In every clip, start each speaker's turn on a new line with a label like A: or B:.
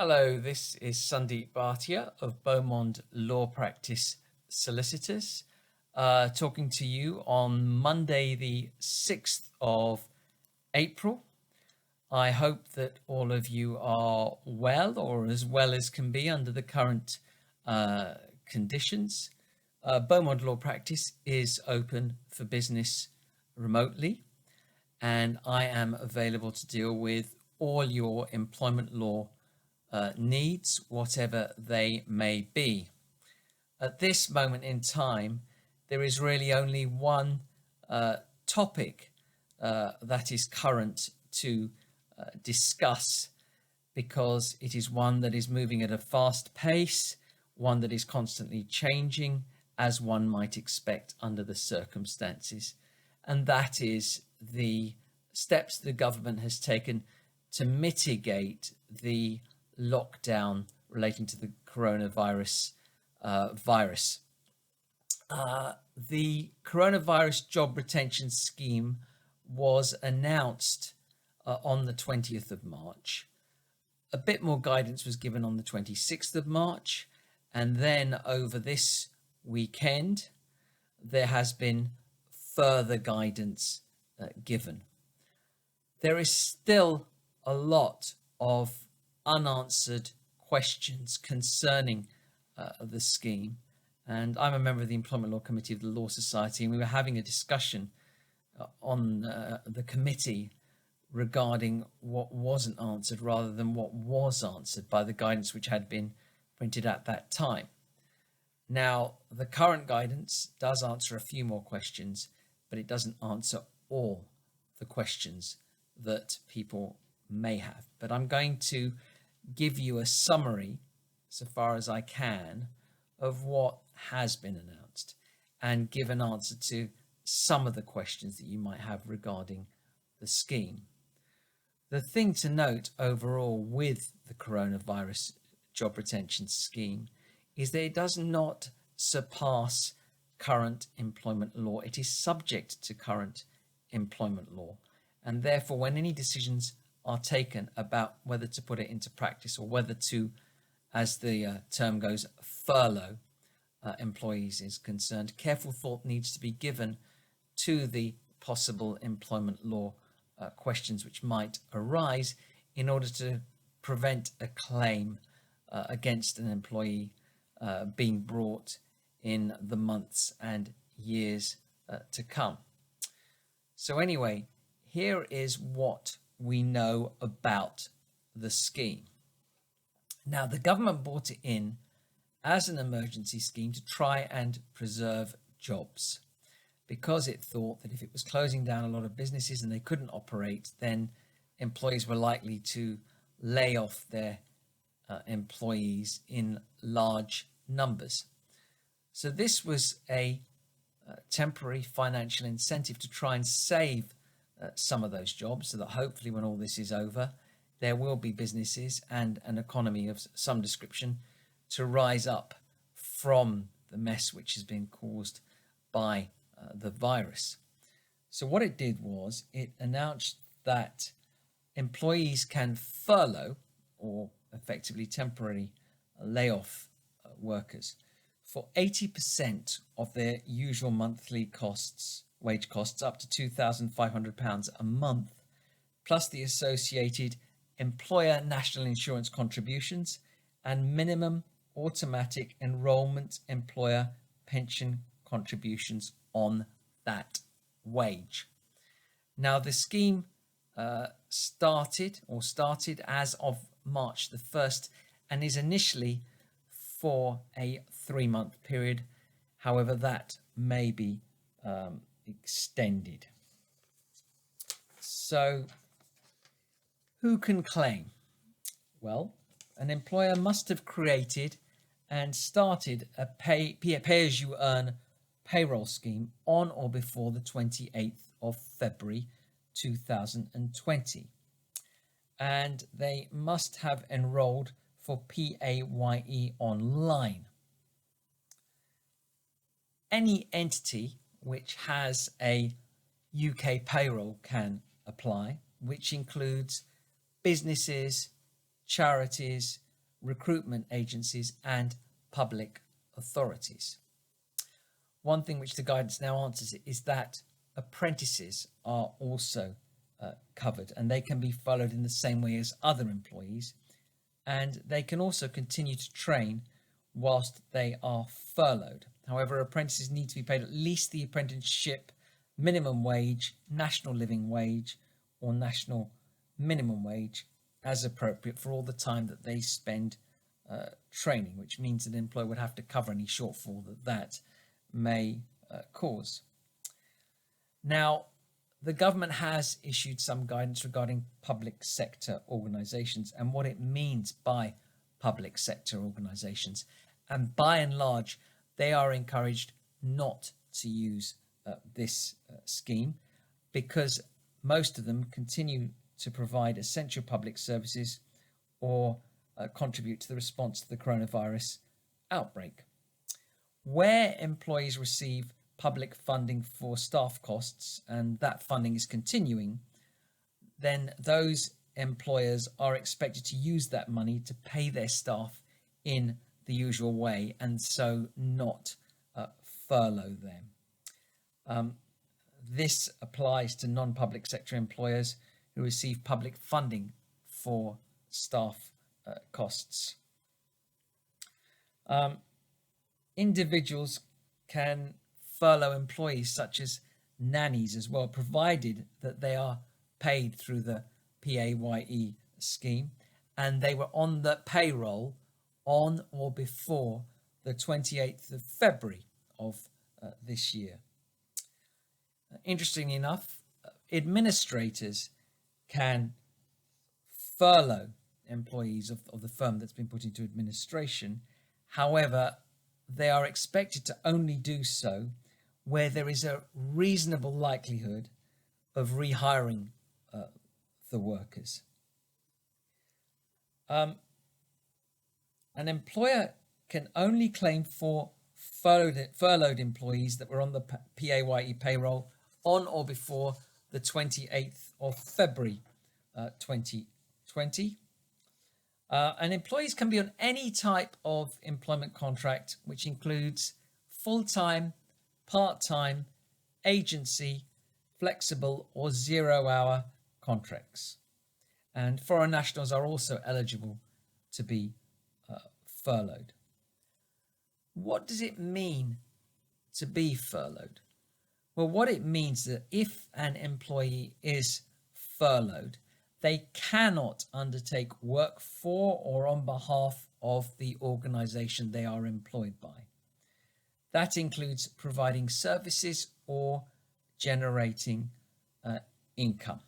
A: Hello, this is Sandeep Bhatia of Beaumont Law Practice Solicitors, talking to you on Monday, the 6th of April. I hope that all of you are well, or as well as can be under the current conditions. Beaumont Law Practice is open for business remotely, and I am available to deal with all your employment law needs, whatever they may be. At this moment in time, there is really only one topic that is current to discuss, because it is one that is moving at a fast pace, one that is constantly changing, as one might expect under the circumstances. And that is the steps the government has taken to mitigate the lockdown relating to the coronavirus virus. The coronavirus job retention scheme was announced on the 20th of March. A bit more guidance was given on the 26th of March, and then over this weekend there has been further guidance given. There is still a lot of unanswered questions concerning the scheme, and I'm a member of the Employment Law Committee of the Law Society, and we were having a discussion on the committee regarding what wasn't answered rather than what was answered by the guidance which had been printed at that time. Now, the current guidance does answer a few more questions, but it doesn't answer all the questions that people may have. But I'm going to give you a summary, so far as I can, of what has been announced and give an answer to some of the questions that you might have regarding the scheme. The thing to note overall with the coronavirus job retention scheme is that it does not surpass current employment law. It is subject to current employment law, and therefore when any decisions are taken about whether to put it into practice or whether to, as the term goes, furlough employees is concerned, careful thought needs to be given to the possible employment law questions which might arise in order to prevent a claim against an employee being brought in the months and years to come. So anyway, here is what we know about the scheme. Now, the government brought it in as an emergency scheme to try and preserve jobs, because it thought that if it was closing down a lot of businesses and they couldn't operate, then employees were likely to lay off their employees in large numbers. So this was a temporary financial incentive to try and save some of those jobs, so that hopefully when all this is over, there will be businesses and an economy of some description to rise up from the mess which has been caused by the virus. So what it did was it announced that employees can furlough, or effectively temporarily lay off workers, for 80% of their usual monthly costs, wage costs, up to £2,500 a month, plus the associated employer national insurance contributions and minimum automatic enrolment employer pension contributions on that wage. Now, the scheme started as of March the 1st and is initially for a 3-month period. However, that may be extended. So who can claim? Well, an employer must have created and started a pay-as-you-earn payroll scheme on or before the 28th of February 2020. And they must have enrolled for PAYE online. Any entity which has a UK payroll can apply, which includes businesses, charities, recruitment agencies and public authorities. One thing which the guidance now answers is that apprentices are also covered, and they can be followed in the same way as other employees, and they can also continue to train whilst they are furloughed. However, apprentices need to be paid at least the apprenticeship minimum wage, national living wage, or national minimum wage as appropriate for all the time that they spend training, which means that an employer would have to cover any shortfall that may cause. Now, the government has issued some guidance regarding public sector organisations and what it means by public sector organisations. And by and large, they are encouraged not to use this scheme because most of them continue to provide essential public services or contribute to the response to the coronavirus outbreak. Where employees receive public funding for staff costs, and that funding is continuing, then those employers are expected to use that money to pay their staff in the usual way, and so not furlough them. This applies to non-public sector employers who receive public funding for staff costs. Individuals can furlough employees such as nannies as well, provided that they are paid through the PAYE scheme and they were on the payroll on or before the 28th of February of this year. Interestingly enough, administrators can furlough employees of the firm that's been put into administration. However, they are expected to only do so where there is a reasonable likelihood of rehiring the workers. An employer can only claim for furloughed employees that were on the PAYE payroll on or before the 28th of February 2020. And employees can be on any type of employment contract, which includes full-time, part-time, agency, flexible or 0-hour contracts. And foreign nationals are also eligible to be furloughed. What does it mean to be furloughed? Well, what it means is that if an employee is furloughed, they cannot undertake work for or on behalf of the organisation they are employed by. That includes providing services or generating income.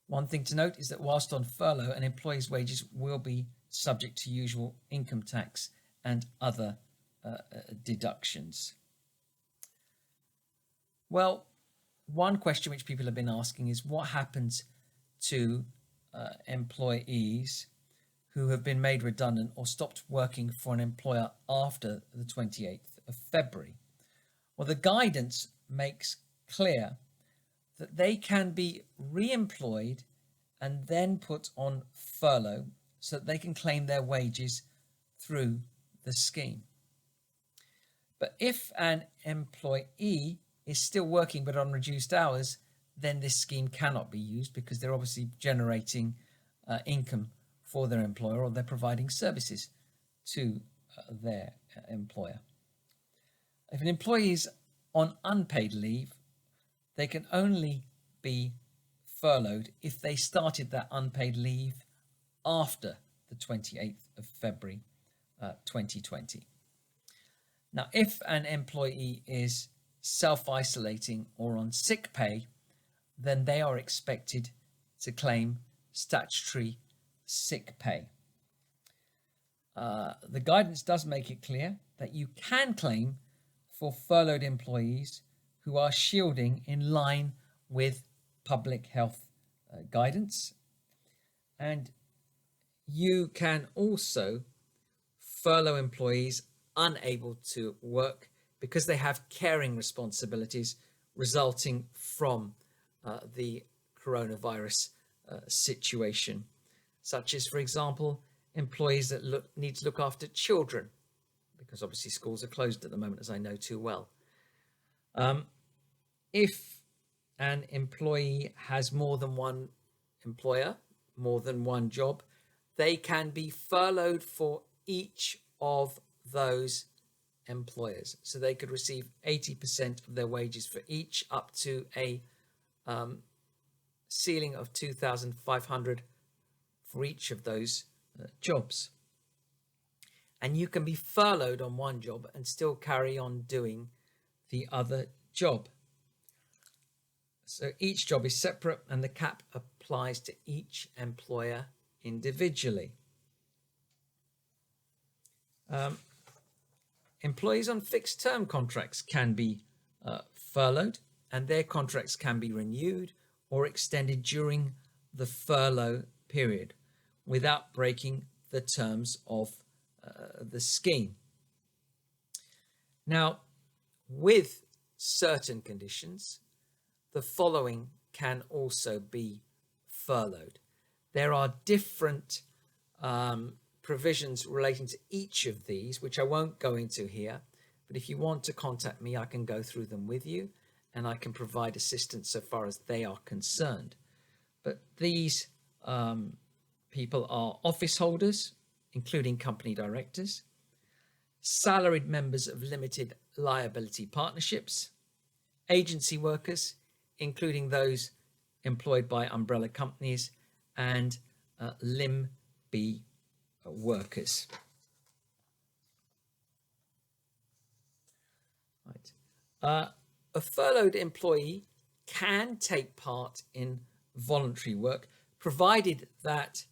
A: One thing to note is that whilst on furlough, an employee's wages will be subject to usual income tax and other deductions. Well, one question which people have been asking is what happens to employees who have been made redundant or stopped working for an employer after the 28th of February? Well, the guidance makes clear that they can be re-employed and then put on furlough so that they can claim their wages through the scheme. But if an employee is still working but on reduced hours, then this scheme cannot be used because they're obviously generating income for their employer or they're providing services to their employer. If an employee is on unpaid leave, they can only be furloughed if they started that unpaid leave after the 28th of February 2020. Now, if an employee is self-isolating or on sick pay, then they are expected to claim statutory sick pay. The guidance does make it clear that you can claim for furloughed employees who are shielding in line with public health guidance, and you can also furlough employees unable to work because they have caring responsibilities resulting from the coronavirus situation such as, for example, employees that need to look after children, because obviously schools are closed at the moment, as I know too well. If an employee has more than one employer, more than one job, they can be furloughed for each of those employers. So they could receive 80% of their wages for each, up to a ceiling of 2,500 for each of those jobs. And you can be furloughed on one job and still carry on doing the other job. So each job is separate, and the cap applies to each employer individually. Employees on fixed term contracts can be furloughed, and their contracts can be renewed or extended during the furlough period without breaking the terms of the scheme. Now, with certain conditions, the following can also be furloughed. There are different provisions relating to each of these, which I won't go into here, but if you want to contact me, I can go through them with you, and I can provide assistance so far as they are concerned. But these people are office holders, including company directors, salaried members of limited liability partnerships, agency workers, including those employed by umbrella companies, and Lim B workers. Right. A furloughed employee can take part in voluntary work, provided that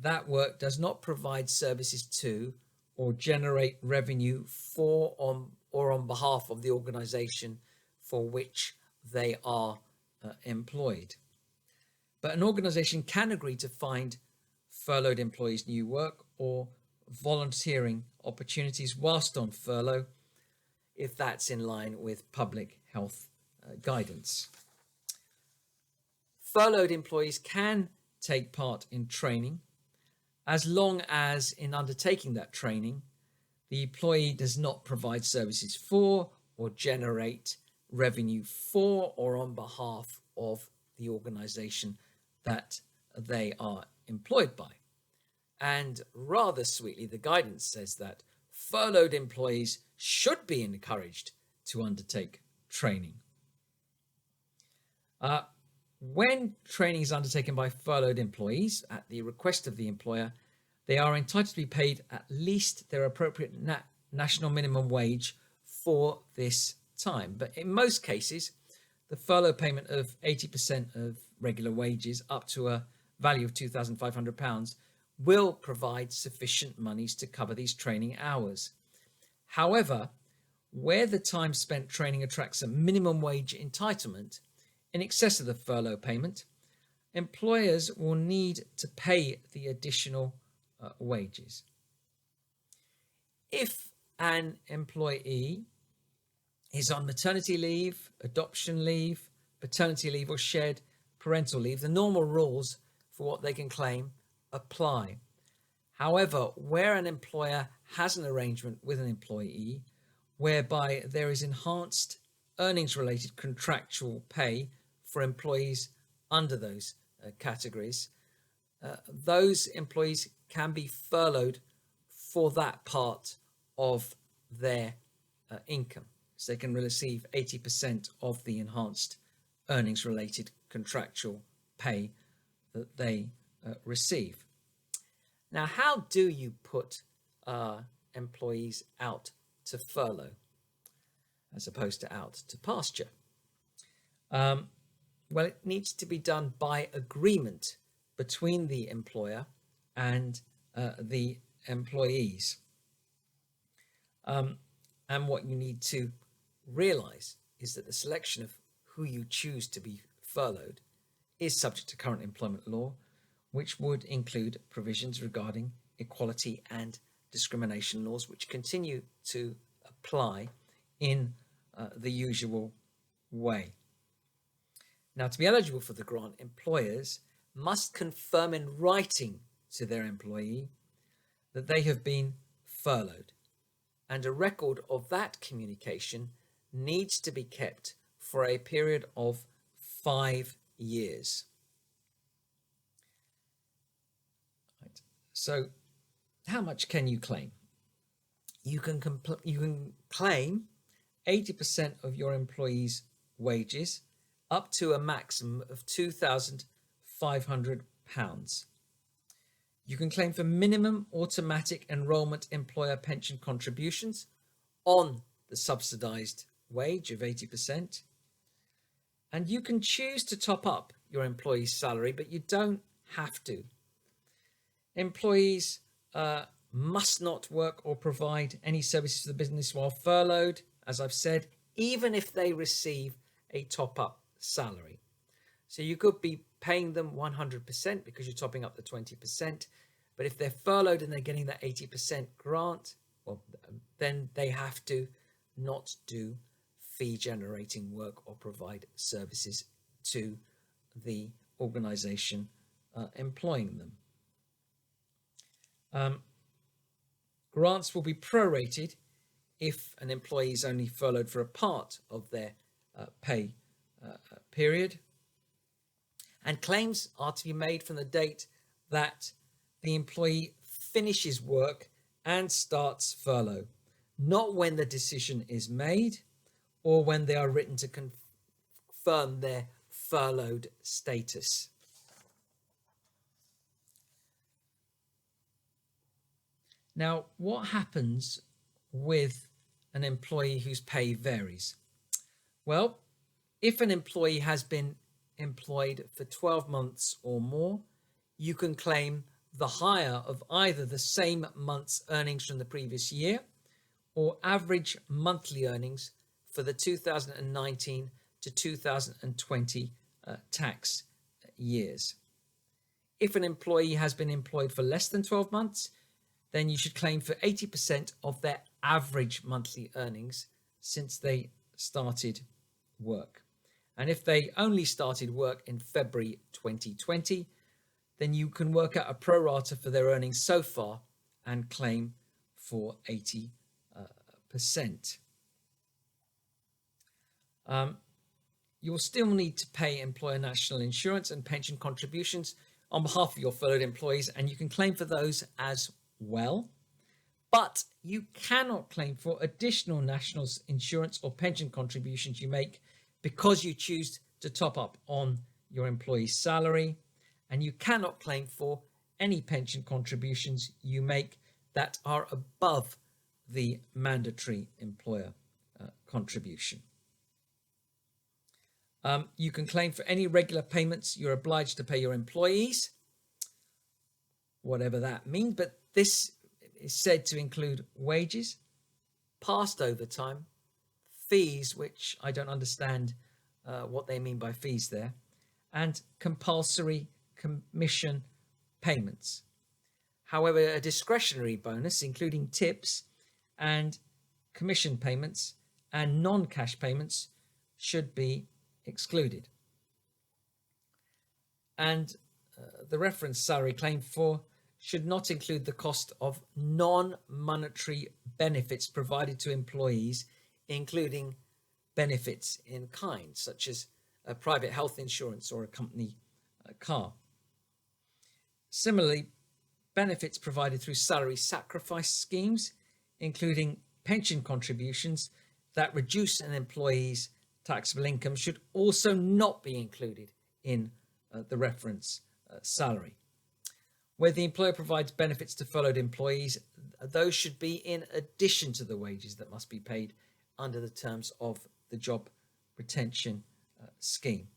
A: that work does not provide services to or generate revenue for or on behalf of the organization for which they are employed. But an organization can agree to find furloughed employees new work or volunteering opportunities whilst on furlough, if that's in line with public health guidance. Furloughed employees can take part in training, as long as in undertaking that training, the employee does not provide services for or generate revenue for or on behalf of the organization that they are employed by. And rather sweetly, the guidance says that furloughed employees should be encouraged to undertake training. When training is undertaken by furloughed employees at the request of the employer, they are entitled to be paid at least their appropriate national minimum wage for this time. But in most cases, the furlough payment of 80% of regular wages up to a value of £2,500 will provide sufficient monies to cover these training hours. However, where the time spent training attracts a minimum wage entitlement in excess of the furlough payment, employers will need to pay the additional wages. If an employee is on maternity leave, adoption leave, paternity leave, or shared parental leave, the normal rules for what they can claim apply. However, where an employer has an arrangement with an employee whereby there is enhanced earnings-related contractual pay for employees under those categories, those employees can be furloughed for that part of their income. So they can receive 80% of the enhanced earnings-related contractual pay that they receive. Now, how do you put employees out to furlough as opposed to out to pasture? Well, it needs to be done by agreement between the employer and the employees. And what you need to realize is that the selection of who you choose to be furloughed is subject to current employment law, which would include provisions regarding equality and discrimination laws, which continue to apply in the usual way. Now, to be eligible for the grant, employers must confirm in writing to their employee that they have been furloughed, and a record of that communication needs to be kept for a period of 5 years. Right. So how much can you claim? You can claim 80% of your employee's wages up to a maximum of £2,500. You can claim for minimum automatic enrolment employer pension contributions on the subsidised wage of 80%. And you can choose to top up your employee's salary, but you don't have to. Employees must not work or provide any services to the business while furloughed, as I've said, even if they receive a top-up salary. So you could be paying them 100% because you're topping up the 20%, but if they're furloughed and they're getting that 80% grant, well, then they have to not do fee-generating work or provide services to the organisation employing them. Grants will be prorated if an employee is only furloughed for a part of their pay period. And claims are to be made from the date that the employee finishes work and starts furlough, not when the decision is made or when they are written to confirm their furloughed status. Now, what happens with an employee whose pay varies? Well, if an employee has been employed for 12 months or more, you can claim the higher of either the same month's earnings from the previous year or average monthly earnings for the 2019 to 2020 tax years. If an employee has been employed for less than 12 months, then you should claim for 80% of their average monthly earnings since they started work. And if they only started work in February 2020, then you can work out a pro rata for their earnings so far and claim for 80%. You'll still need to pay employer national insurance and pension contributions on behalf of your furloughed employees, and you can claim for those as well, but you cannot claim for additional national insurance or pension contributions you make because you choose to top up on your employee's salary, and you cannot claim for any pension contributions you make that are above the mandatory employer contribution. You can claim for any regular payments you're obliged to pay your employees, whatever that means, but this is said to include wages, past overtime, fees, which I don't understand what they mean by fees there, and compulsory commission payments. However, a discretionary bonus, including tips and commission payments and non-cash payments, should be excluded. And the reference salary claimed for should not include the cost of non-monetary benefits provided to employees, including benefits in kind, such as a private health insurance or a company car. Similarly, benefits provided through salary sacrifice schemes, including pension contributions that reduce an employee's taxable income, should also not be included in the reference salary. Where the employer provides benefits to furloughed employees, those should be in addition to the wages that must be paid under the terms of the job retention scheme.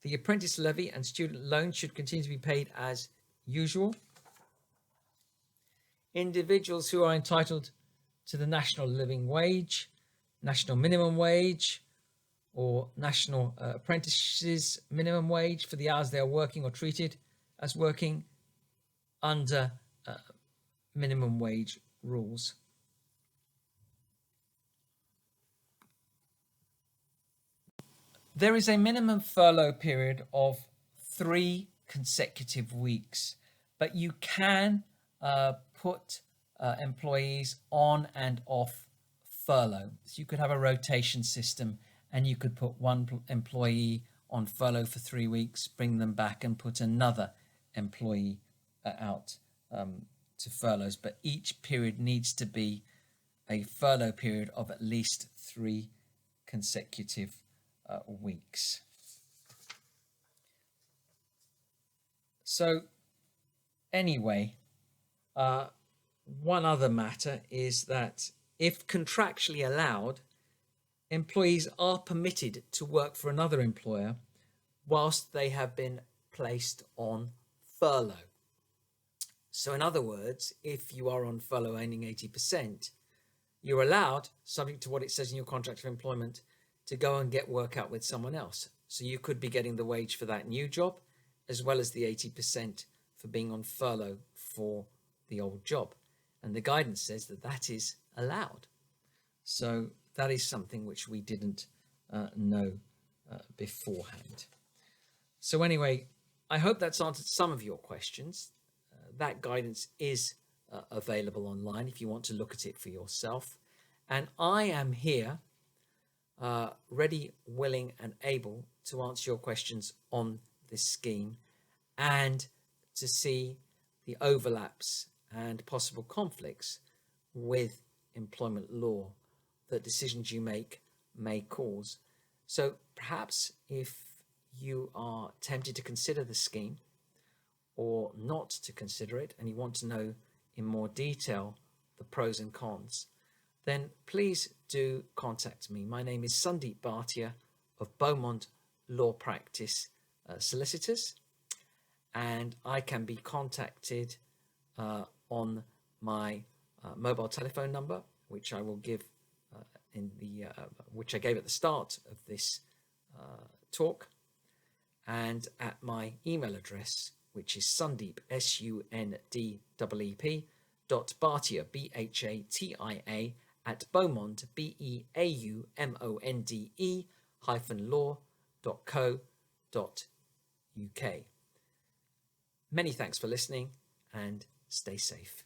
A: The apprentice levy and student loan should continue to be paid as usual. Individuals who are entitled to the national living wage, national minimum wage, or national apprentices minimum wage for the hours they are working or treated as working under minimum wage rules. There is a minimum furlough period of 3 consecutive weeks, but you can put employees on and off furlough. So you could have a rotation system, and you could put one employee on furlough for 3 weeks, bring them back, and put another employee out to furloughs. But each period needs to be a furlough period of at least 3 consecutive weeks. So anyway, one other matter is that if contractually allowed, employees are permitted to work for another employer whilst they have been placed on furlough. So in other words, if you are on furlough earning 80%, you're allowed, subject to what it says in your contract of employment, to go and get work out with someone else. So you could be getting the wage for that new job, as well as the 80% for being on furlough for the old job. And the guidance says that that is allowed. So that is something which we didn't know beforehand. So anyway, I hope that's answered some of your questions. That guidance is available online if you want to look at it for yourself. And I am here ready, willing and able to answer your questions on this scheme and to see the overlaps and possible conflicts with employment law that decisions you make may cause. So perhaps if you are tempted to consider the scheme or not to consider it, and you want to know in more detail the pros and cons, then please do contact me. My name is Sandeep Bhatia of Beaumont Law Practice Solicitors, and I can be contacted on my mobile telephone number, which I will give which I gave at the start of this talk, and at my email address, which is Sandeep, SUNDEEP, .Bhatia, BHATIA, at Beaumont, BEAUMONDE, -law.co.uk. Many thanks for listening, and stay safe.